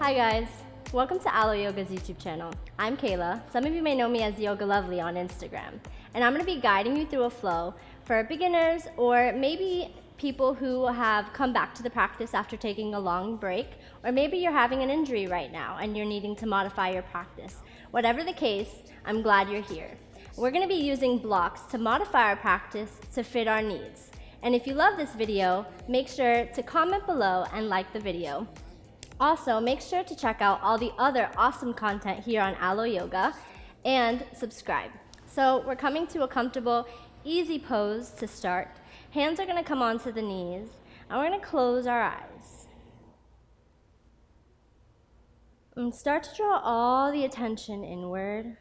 Hi guys, welcome to Alo Yoga's YouTube channel. I'm Kayla. Some of you may know me as Yoga Lovely on Instagram, and I'm going to be guiding you through a flow for beginners or maybe people who have come back to the practice after taking a long break, or maybe you're having an injury right now and you're needing to modify your practice. Whatever the case, I'm glad you're here. We're going to be using blocks to modify our practice to fit our needs. And if you love this video, make sure to comment below and like the video. Also, make sure to check out all the other awesome content here on Alo Yoga and subscribe. So we're coming to a comfortable, easy pose to start. Hands are going to come onto the knees, and we're going to close our eyes. And start to draw all the attention inward,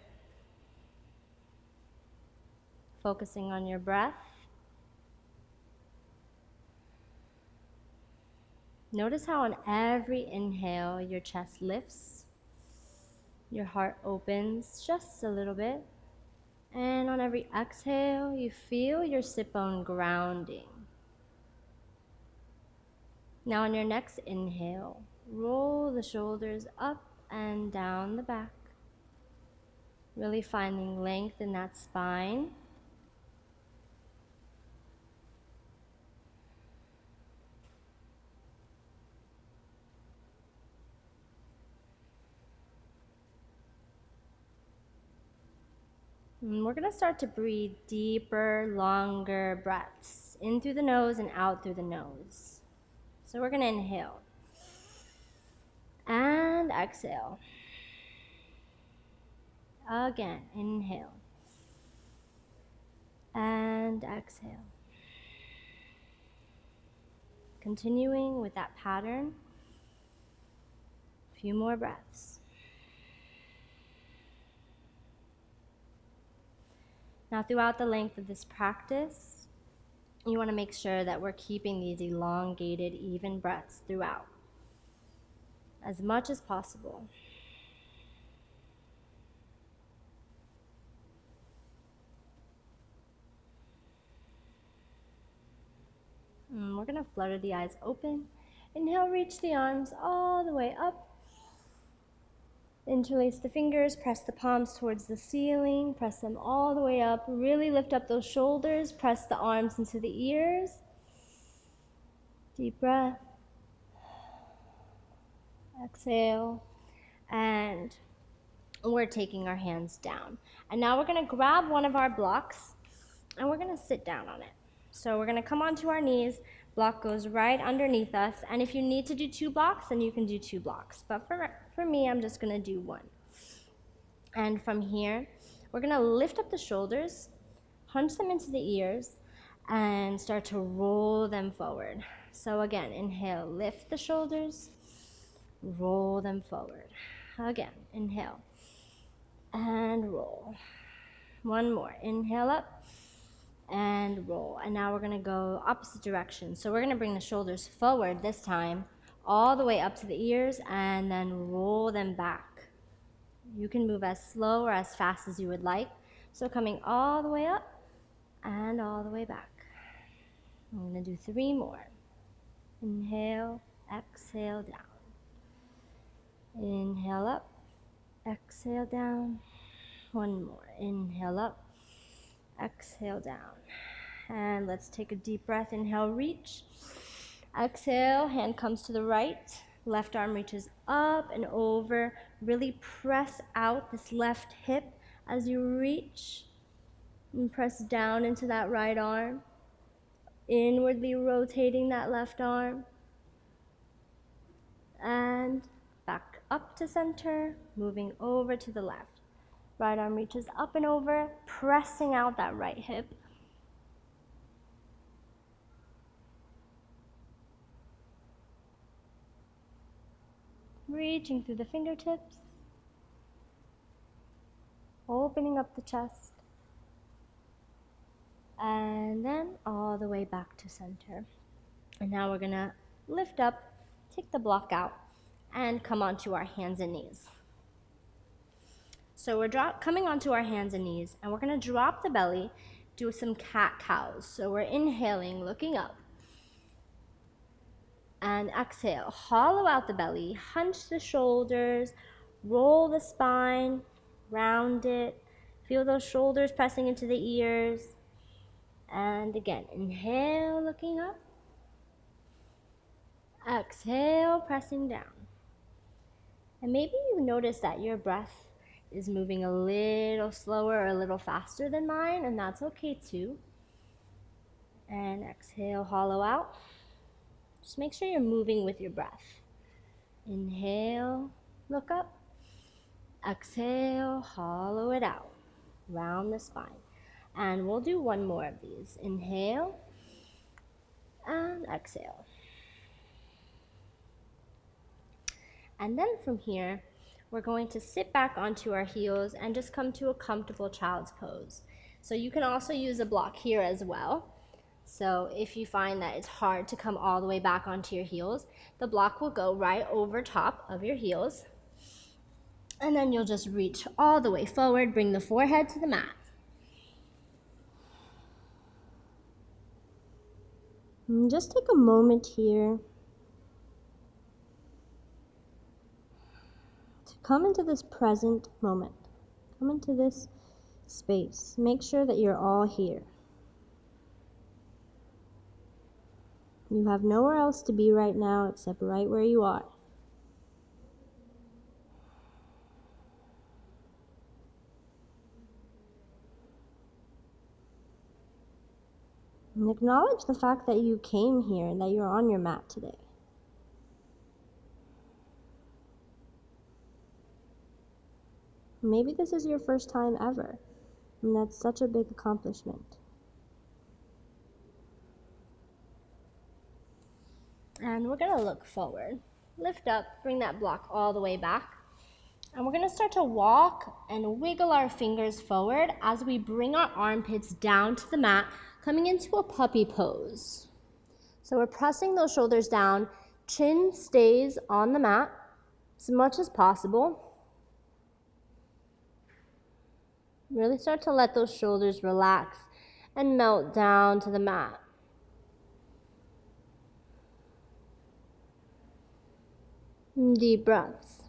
focusing on your breath. Notice how on every inhale, your chest lifts, your heart opens just a little bit, and on every exhale, you feel your sit bone grounding. Now on your next inhale, roll the shoulders up and down the back, really finding length in that spine. And we're going to start to breathe deeper, longer breaths in through the nose and out through the nose. So we're going to inhale and exhale. Again, inhale and exhale. Continuing with that pattern. A few more breaths. Now, throughout the length of this practice, you want to make sure that we're keeping these elongated, even breaths throughout, as much as possible. And we're going to flutter the eyes open. Inhale, reach the arms all the way up. Interlace the fingers, press the palms towards the ceiling, press them all the way up. Really lift up those shoulders, press the arms into the ears. Deep breath. Exhale. And we're taking our hands down. And now we're going to grab one of our blocks and we're going to sit down on it. So we're going to come onto our knees. Block goes right underneath us, and if you need to do 2 blocks, then you can do 2 blocks. But for me, I'm just going to do 1. And from here, we're going to lift up the shoulders, hunch them into the ears, and start to roll them forward. So again, inhale, lift the shoulders, roll them forward. Again, inhale, and roll. 1 more, inhale up, and roll. And now we're going to go opposite direction. So we're going to bring the shoulders forward this time, all the way up to the ears, and then roll them back. You can move as slow or as fast as you would like. So coming all the way up and all the way back. I'm going to do 3 more. Inhale, exhale down. Inhale up, exhale down. 1 more. Inhale up, exhale down. And let's take a deep breath. Inhale, reach. Exhale, hand comes to the right. Left arm reaches up and over. Really press out this left hip as you reach. And press down into that right arm. Inwardly rotating that left arm. And back up to center, moving over to the left. Right arm reaches up and over, pressing out that right hip. Reaching through the fingertips. Opening up the chest. And then all the way back to center. And now we're going to lift up, take the block out, and come onto our hands and knees. So we're coming onto our hands and knees, and we're going to drop the belly, do some cat-cows. So we're inhaling, looking up. And exhale, hollow out the belly, hunch the shoulders, roll the spine, round it. Feel those shoulders pressing into the ears. And again, inhale, looking up. Exhale, pressing down. And maybe you notice that your breath is moving a little slower or a little faster than mine, and that's okay too. And exhale, hollow out. Just make sure you're moving with your breath. Inhale, look up. Exhale, hollow it out. Round the spine. And we'll do one more of these. Inhale and exhale. And then from here, we're going to sit back onto our heels and just come to a comfortable child's pose. So you can also use a block here as well. So if you find that it's hard to come all the way back onto your heels, the block will go right over top of your heels. And then you'll just reach all the way forward, bring the forehead to the mat. And just take a moment here to come into this present moment. Come into this space. Make sure that you're all here. You have nowhere else to be right now except right where you are. And acknowledge the fact that you came here and that you're on your mat today. Maybe this is your first time ever, and that's such a big accomplishment. And we're going to look forward. Lift up, bring that block all the way back. And we're going to start to walk and wiggle our fingers forward as we bring our armpits down to the mat, coming into a puppy pose. So we're pressing those shoulders down, chin stays on the mat as much as possible. Really start to let those shoulders relax and melt down to the mat. Deep breaths.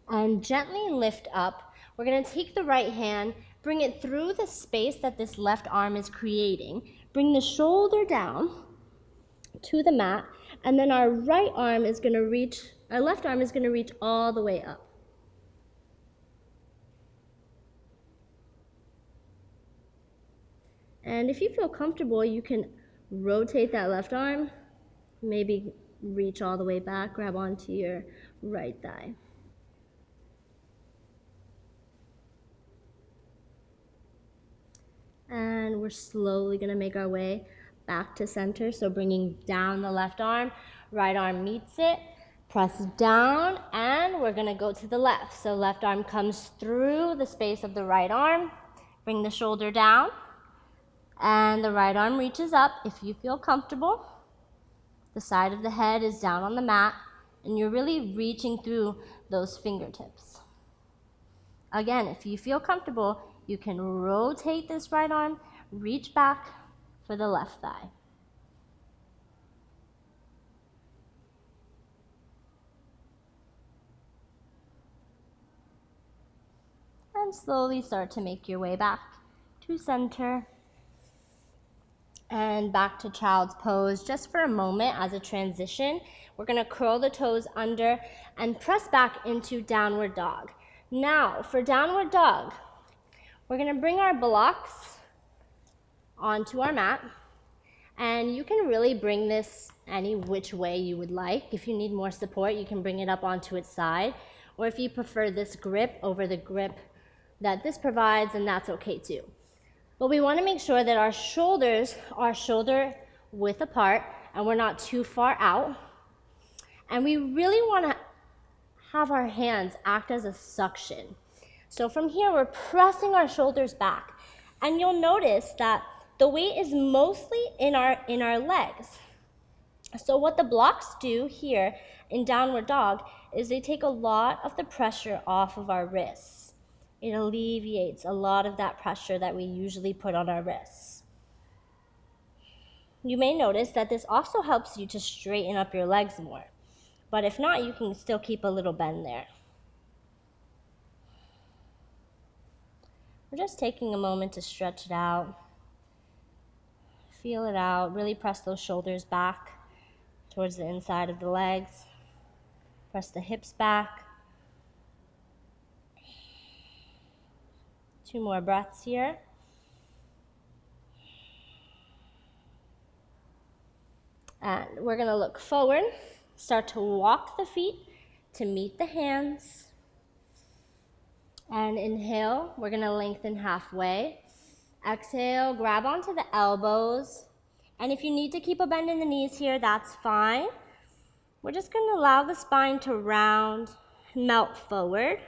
And gently lift up. We're going to take the right hand, bring it through the space that this left arm is creating. Bring the shoulder down to the mat, and then our left arm is going to reach all the way up. And if you feel comfortable, you can rotate that left arm, maybe reach all the way back, grab onto your right thigh. And we're slowly going to make our way back to center. So bringing down the left arm, right arm meets it, press down, and we're going to go to the left. So left arm comes through the space of the right arm, bring the shoulder down, and the right arm reaches up if you feel comfortable. The side of the head is down on the mat, and you're really reaching through those fingertips. Again, if you feel comfortable, you can rotate this right arm, reach back for the left thigh. And slowly start to make your way back to center. And back to child's pose just for a moment as a transition. We're going to curl the toes under and press back into downward dog. Now, for downward dog, we're going to bring our blocks onto our mat. And you can really bring this any which way you would like. If you need more support, you can bring it up onto its side. Or if you prefer this grip over the grip that this provides, then that's okay too. But we want to make sure that our shoulders are shoulder width apart and we're not too far out. And we really want to have our hands act as a suction. So from here, we're pressing our shoulders back. And you'll notice that the weight is mostly in our legs. So what the blocks do here in downward dog is they take a lot of the pressure off of our wrists. It alleviates a lot of that pressure that we usually put on our wrists. you may notice that this also helps you to straighten up your legs more. But if not, you can still keep a little bend there. We're just taking a moment to stretch it out. Feel it out. Really press those shoulders back towards the inside of the legs. Press the hips back. 2 more breaths here. And we're going to look forward. Start to walk the feet to meet the hands. And inhale, we're going to lengthen halfway. Exhale, grab onto the elbows. And if you need to keep a bend in the knees here, that's fine. We're just going to allow the spine to round, melt forward.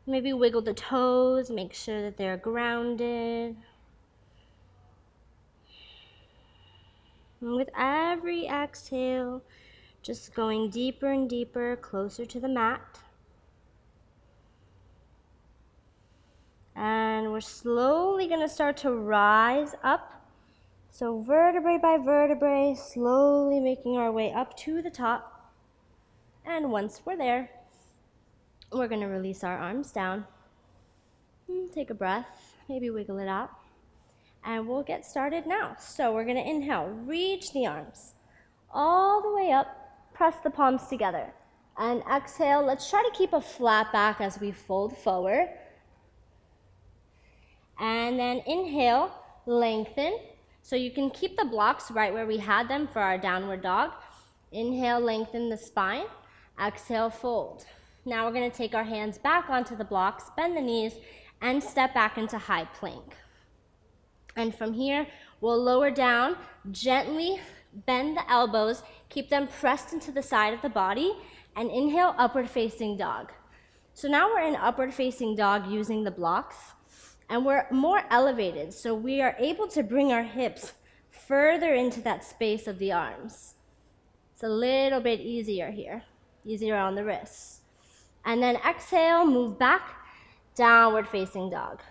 Maybe wiggle the toes, make sure that they're grounded. And with every exhale, just going deeper and deeper, closer to the mat. And we're slowly going to start to rise up. So vertebrae by vertebrae, slowly making our way up to the top. And once we're there, we're going to release our arms down. Take a breath, maybe wiggle it out. And we'll get started now. So we're going to inhale, reach the arms all the way up, press the palms together. And exhale, let's try to keep a flat back as we fold forward. And then inhale, lengthen. So you can keep the blocks right where we had them for our downward dog. Inhale, lengthen the spine. Exhale, fold. Now we're going to take our hands back onto the blocks, bend the knees, and step back into high plank. And from here, we'll lower down, gently bend the elbows, keep them pressed into the side of the body, and inhale, upward facing dog. So now we're in upward facing dog using the blocks, and we're more elevated, so we are able to bring our hips further into that space of the arms. It's a little bit easier here, easier on the wrists. And then exhale, move back, downward facing dog.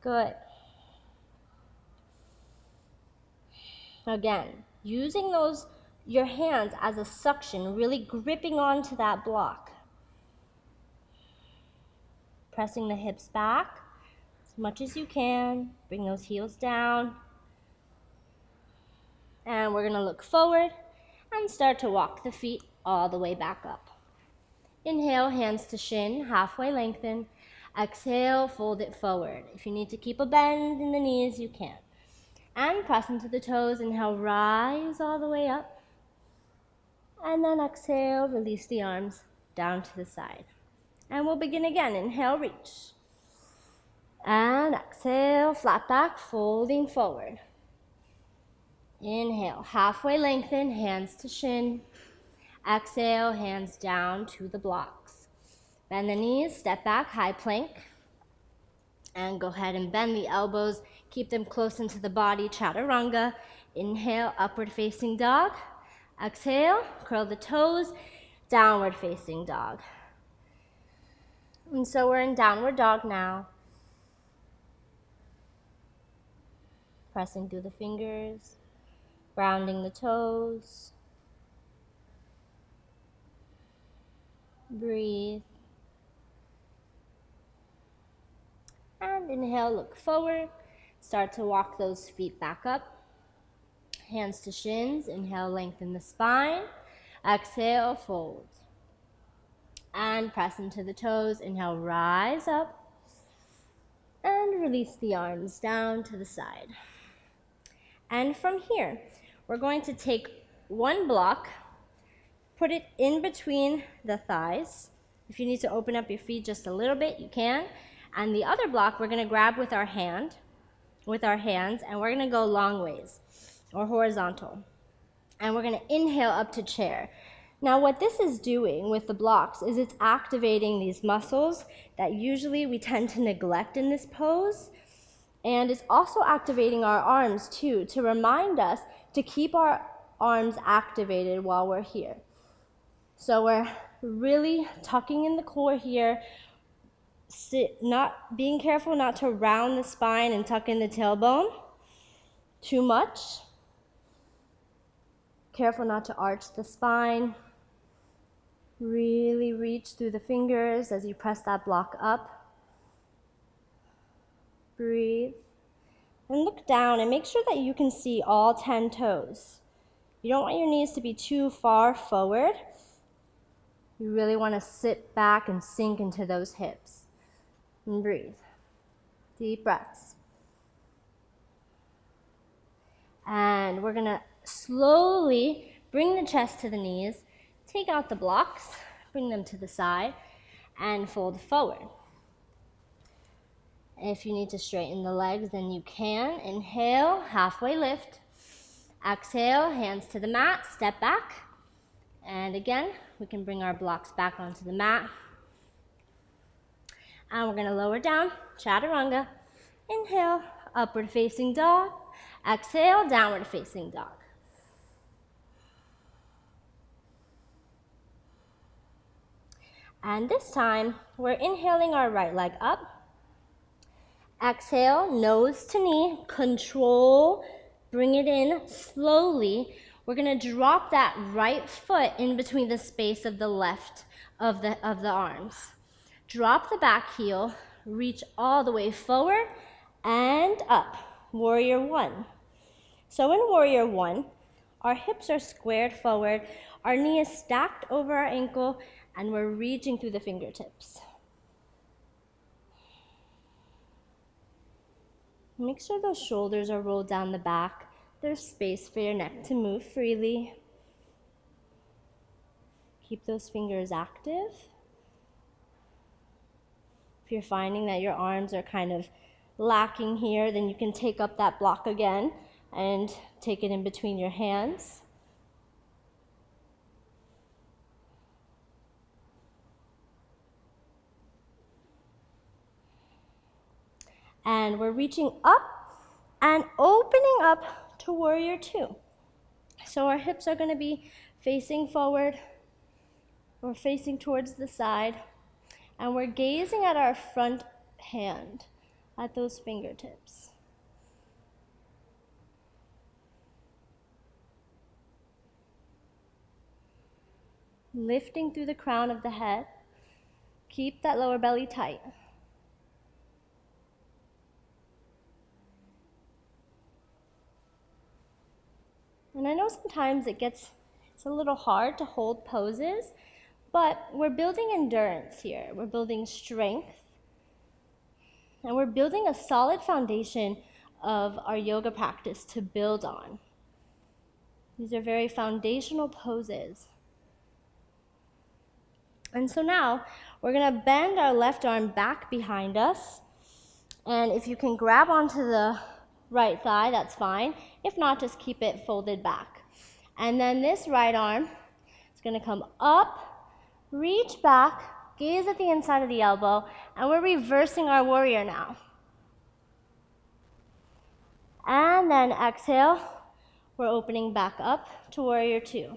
Good. Again, using your hands as a suction, really gripping onto that block. Pressing the hips back as much as you can. Bring those heels down. And we're going to look forward and start to walk the feet all the way back up. Inhale, hands to shin, halfway lengthen. Exhale, fold it forward. If you need to keep a bend in the knees, you can. And press into the toes. Inhale, rise all the way up. And then exhale, release the arms down to the side. And we'll begin again. Inhale, reach. And exhale, flat back, folding forward. Inhale, halfway lengthen, hands to shin. Exhale, hands down to the blocks. Bend the knees, step back, high plank. And go ahead and bend the elbows. Keep them close into the body, chaturanga. Inhale, upward facing dog. Exhale, curl the toes, downward facing dog. And so we're in downward dog now. Pressing through the fingers, grounding the toes. Breathe. And inhale, look forward. Start to walk those feet back up. Hands to shins. Inhale, lengthen the spine. Exhale, fold. And press into the toes. Inhale, rise up. And release the arms down to the side. And from here, we're going to take one block, put it in between the thighs. If you need to open up your feet just a little bit, you can. And the other block, we're going to grab with our hands, and we're going to go long ways, or horizontal. And we're going to inhale up to chair. Now, what this is doing with the blocks is it's activating these muscles that usually we tend to neglect in this pose. And it's also activating our arms, too, to remind us to keep our arms activated while we're here. So we're really tucking in the core here, being careful not to round the spine and tuck in the tailbone too much. Careful not to arch the spine. Really reach through the fingers as you press that block up. Breathe. And look down and make sure that you can see all 10 toes. You don't want your knees to be too far forward. You really want to sit back and sink into those hips. And breathe. Deep breaths. And we're going to slowly bring the chest to the knees, take out the blocks, bring them to the side, and fold forward. If you need to straighten the legs, then you can. Inhale, halfway lift. Exhale, hands to the mat, step back. And again, we can bring our blocks back onto the mat. And we're gonna lower down, chaturanga. Inhale, upward facing dog. Exhale, downward facing dog. And this time, we're inhaling our right leg up. Exhale, nose to knee, control, bring it in slowly. We're gonna drop that right foot in between the space of the left of the arms. Drop the back heel, reach all the way forward and up. Warrior one. So in warrior one, our hips are squared forward, our knee is stacked over our ankle, and we're reaching through the fingertips. Make sure those shoulders are rolled down the back. There's space for your neck to move freely. Keep those fingers active. If you're finding that your arms are kind of lacking here, then you can take up that block again and take it in between your hands. And we're reaching up and opening up to warrior two. So our hips are going to be facing forward or facing towards the side. And we're gazing at our front hand, at those fingertips. Lifting through the crown of the head. Keep that lower belly tight. And I know sometimes it's a little hard to hold poses, but we're building endurance here. We're building strength. And we're building a solid foundation of our yoga practice to build on. These are very foundational poses. And so now we're going to bend our left arm back behind us. And if you can grab onto the right thigh, that's fine. If not, just keep it folded back. And then this right arm is going to come up, reach back, gaze at the inside of the elbow, and we're reversing our warrior now. And then exhale, we're opening back up to warrior two.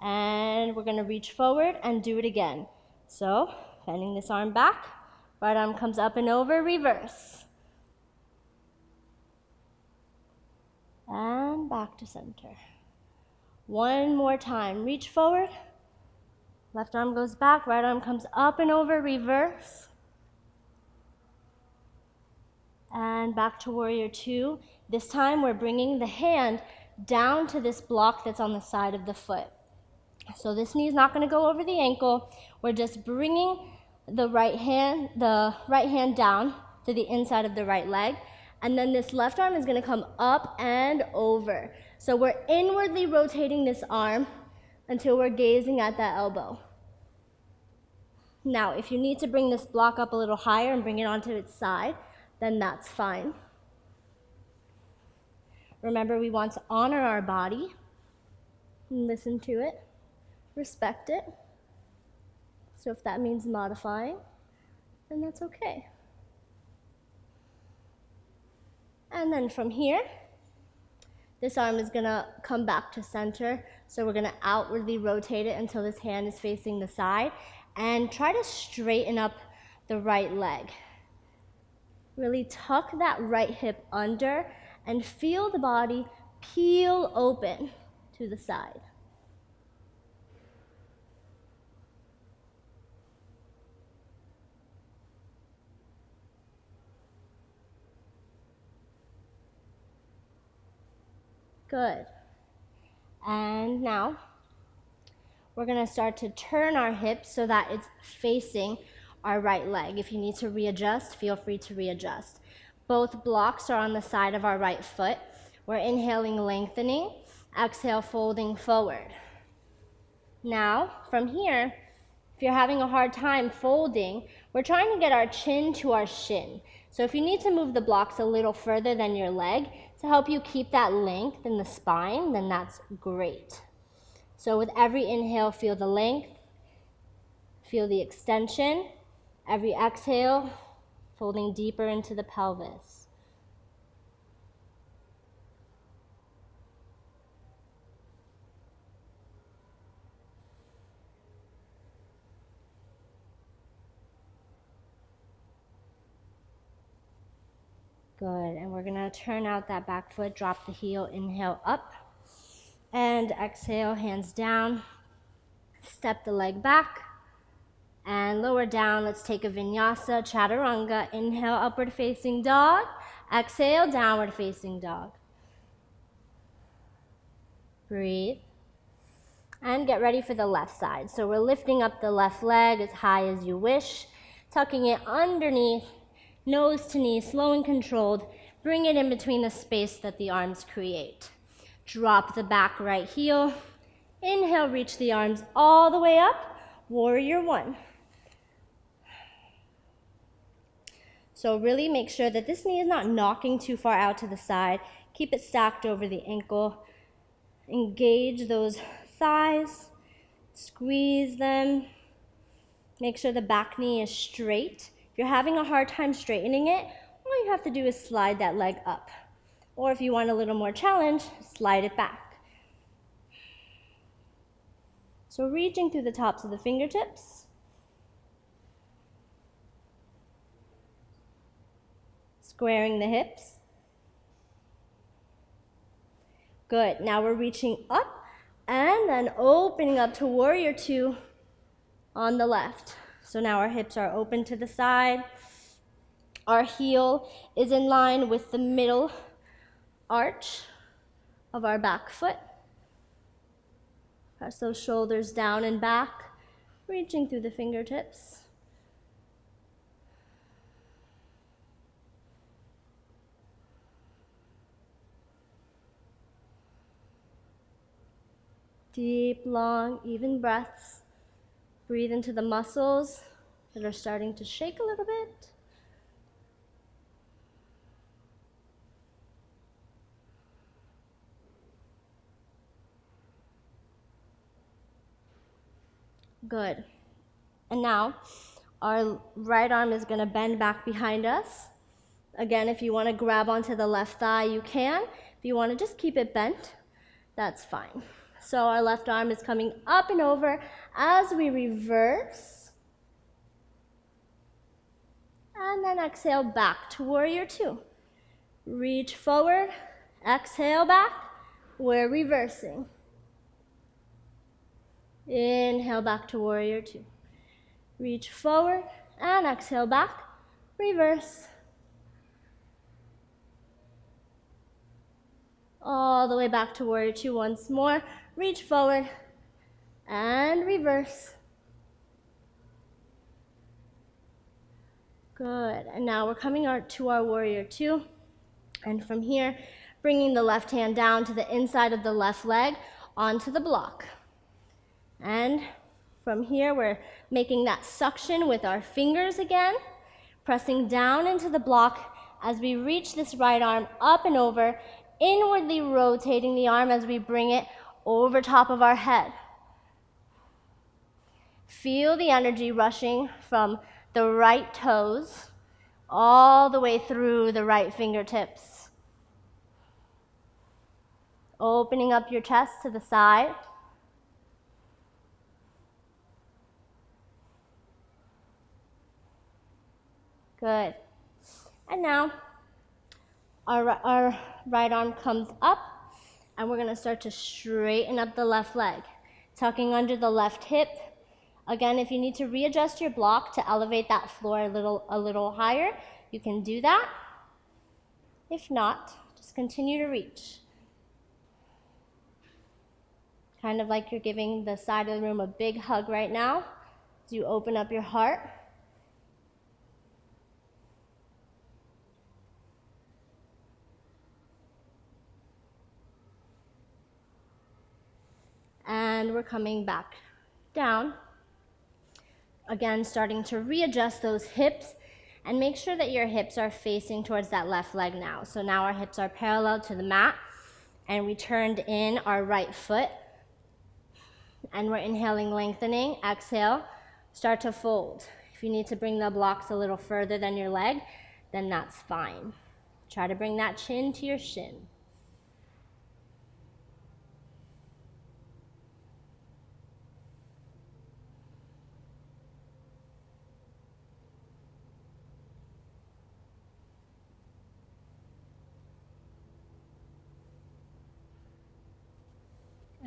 And we're going to reach forward and do it again. So, bending this arm back, right arm comes up and over, reverse. And back to center. One more time. Reach forward. Left arm goes back. Right arm comes up and over. Reverse. And back to warrior two. This time we're bringing the hand down to this block that's on the side of the foot. So this knee is not going to go over the ankle. We're just bringing the right hand down to the inside of the right leg. And then this left arm is going to come up and over. So we're inwardly rotating this arm until we're gazing at that elbow. Now, if you need to bring this block up a little higher and bring it onto its side, then that's fine. Remember, we want to honor our body, listen to it, respect it. So if that means modifying, then that's okay. And then from here, this arm is going to come back to center. So we're going to outwardly rotate it until this hand is facing the side. And try to straighten up the right leg. Really tuck that right hip under and feel the body peel open to the side. Good. And now we're going to start to turn our hips so that it's facing our right leg. If you need to readjust, feel free to readjust. Both blocks are on the side of our right foot. We're inhaling, lengthening. Exhale, folding forward. Now, from here, if you're having a hard time folding, we're trying to get our chin to our shin. So if you need to move the blocks a little further than your leg to help you keep that length in the spine, then that's great. So with every inhale, feel the length, feel the extension. Every exhale, folding deeper into the pelvis. Good, and we're gonna turn out that back foot, drop the heel, inhale up, and exhale, hands down, step the leg back, and lower down. Let's take a vinyasa, chaturanga. Inhale, upward facing dog. Exhale, downward facing dog. Breathe. And get ready for the left side. So we're lifting up the left leg as high as you wish, tucking it underneath, nose to knee, slow and controlled. Bring it in between the space that the arms create. Drop the back right heel. Inhale, reach the arms all the way up. Warrior one. So really make sure that this knee is not knocking too far out to the side. Keep it stacked over the ankle. Engage those thighs. Squeeze them. Make sure the back knee is straight. If you're having a hard time straightening it, all you have to do is slide that leg up. Or if you want a little more challenge, slide it back. So reaching through the tops of the fingertips. Squaring the hips. Good. Now we're reaching up and then opening up to warrior two on the left. So now our hips are open to the side. Our heel is in line with the middle arch of our back foot. Press those shoulders down and back, reaching through the fingertips. Deep, long, even breaths. Breathe into the muscles that are starting to shake a little bit. Good. And now our right arm is going to bend back behind us. Again, if you want to grab onto the left thigh, you can. If you want to just keep it bent, that's fine. So our left arm is coming up and over as we reverse. And then exhale back to warrior two. Reach forward, exhale back. We're reversing. Inhale back to warrior two. Reach forward and exhale back. Reverse. All the way back to warrior two once more. Reach forward and reverse. Good. And now we're coming to our warrior two. And from here, bringing the left hand down to the inside of the left leg onto the block. And from here, we're making that suction with our fingers again, pressing down into the block as we reach this right arm up and over, inwardly rotating the arm as we bring it over top of our head. Feel the energy rushing from the right toes all the way through the right fingertips. Opening up your chest to the side. Good. And now our right arm comes up, and we're going to start to straighten up the left leg, tucking under the left hip. Again, if you need to readjust your block to elevate that floor a little higher, you can do that. If not, just continue to reach. Kind of like you're giving the side of the room a big hug right now as you open up your heart. And we're coming back down. Again, starting to readjust those hips, and make sure that your hips are facing towards that left leg now. So now our hips are parallel to the mat, and we turned in our right foot, and we're inhaling, lengthening. Exhale, start to fold. If you need to bring the blocks a little further than your leg, then that's fine. Try to bring that chin to your shin.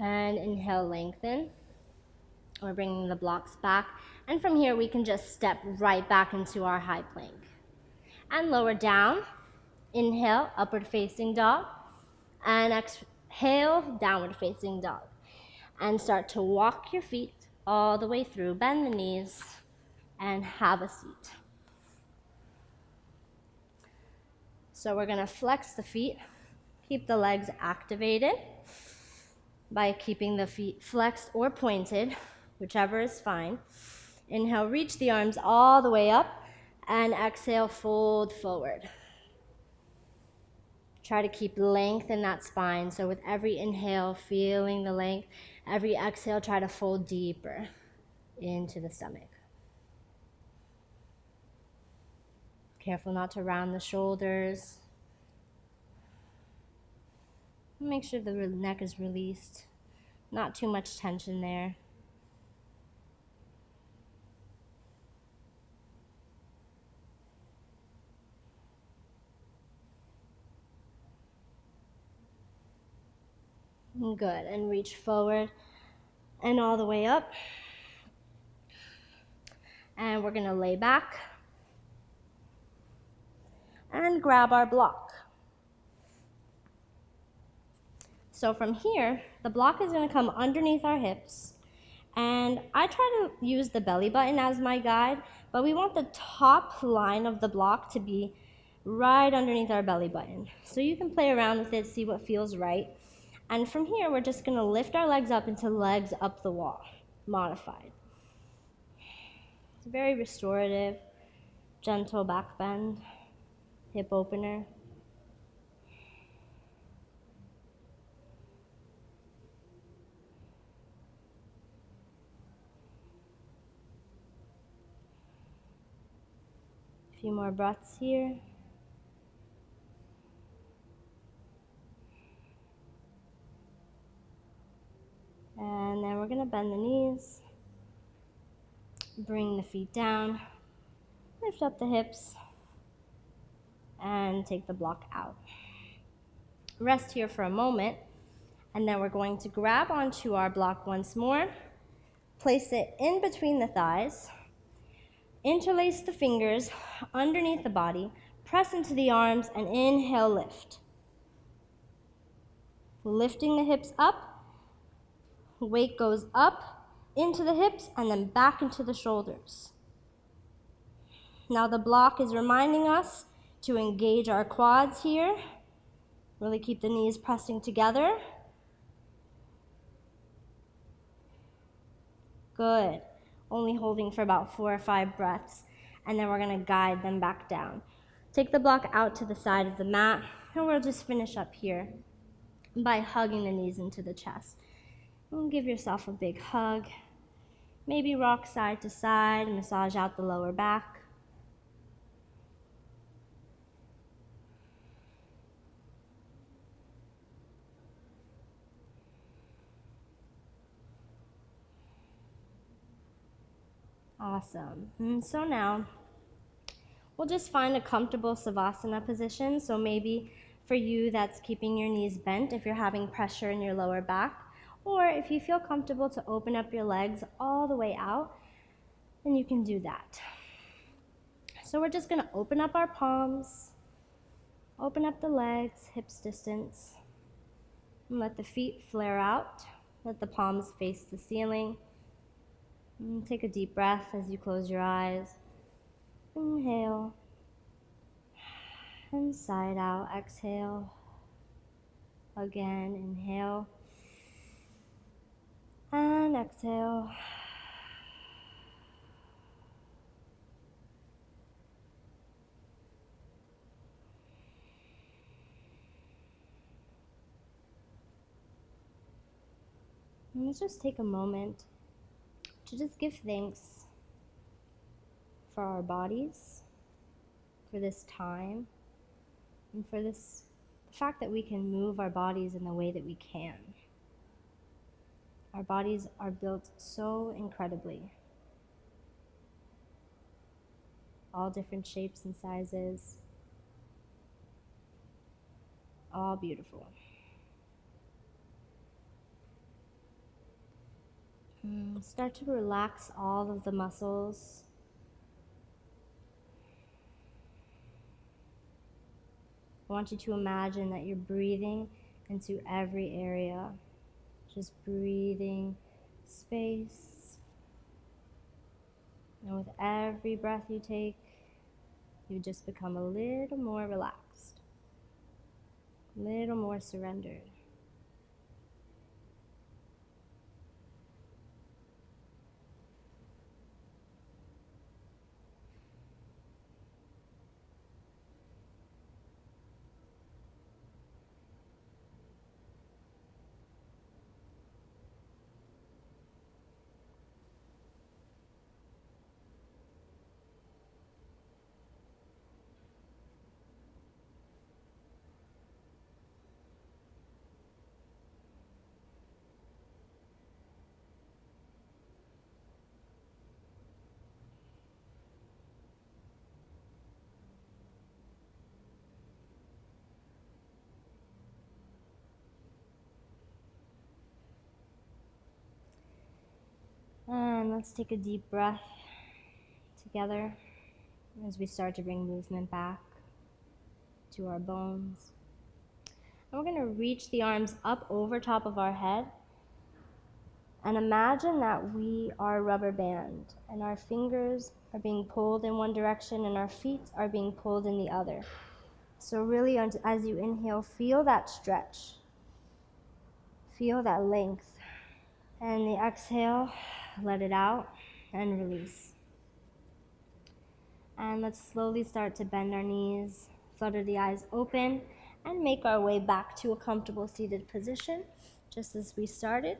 And inhale, lengthen. We're bringing the blocks back. And from here, we can just step right back into our high plank. And lower down. Inhale, upward facing dog. And exhale, downward facing dog. And start to walk your feet all the way through. Bend the knees and have a seat. So we're going to flex the feet. Keep the legs activated by keeping the feet flexed or pointed, whichever is fine. Inhale, reach the arms all the way up, and exhale, fold forward. Try to keep length in that spine. So with every inhale, feeling the length. Every exhale, try to fold deeper into the stomach. Careful not to round the shoulders. Make sure the neck is released. Not too much tension there. Good, and reach forward and all the way up. And we're gonna lay back and grab our block. So from here, the block is going to come underneath our hips, and I try to use the belly button as my guide, but we want the top line of the block to be right underneath our belly button. So you can play around with it, see what feels right. And from here, we're just going to lift our legs up into legs up the wall, modified. It's very restorative, gentle back bend, hip opener. A few more breaths here. And then we're going to bend the knees, bring the feet down, lift up the hips, and take the block out. Rest here for a moment, and then we're going to grab onto our block once more, place it in between the thighs, interlace the fingers underneath the body, press into the arms, and inhale, lift. Lifting the hips up, weight goes up into the hips and then back into the shoulders. Now the block is reminding us to engage our quads here. Really keep the knees pressing together. Good. Only holding for about 4 or 5 breaths, and then we're going to guide them back down. Take the block out to the side of the mat, and we'll just finish up here by hugging the knees into the chest. And give yourself a big hug. Maybe rock side to side, massage out the lower back. Awesome. And so now We'll just find a comfortable Savasana position. So maybe for you, that's keeping your knees bent if you're having pressure in your lower back. Or if you feel comfortable to open up your legs all the way out, then you can do that. So we're just gonna open up our palms, open up the legs, hips distance, and let the feet flare out. Let the palms face the ceiling. And take a deep breath as you close your eyes. Inhale. And side out, exhale. Again, inhale. And exhale. And let's just take a moment to just give thanks for our bodies, for this time, and for the fact that we can move our bodies in the way that we can. Our bodies are built so incredibly. All different shapes and sizes, all beautiful. Start to relax all of the muscles. I want you to imagine that you're breathing into every area. Just breathing space. And with every breath you take, you just become a little more relaxed, a little more surrendered. And let's take a deep breath together as we start to bring movement back to our bones. And we're going to reach the arms up over top of our head and imagine that we are a rubber band and our fingers are being pulled in one direction and our feet are being pulled in the other. So really, as you inhale, feel that stretch. Feel that length. And the exhale, let it out and release. And let's slowly start to bend our knees, flutter the eyes open, and make our way back to a comfortable seated position, just as we started.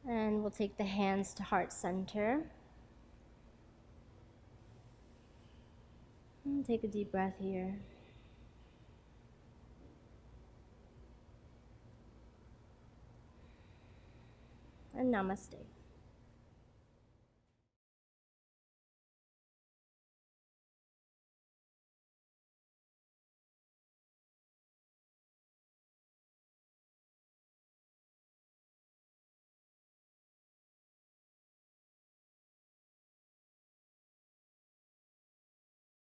And we'll take the hands to heart center. And take a deep breath here. And namaste.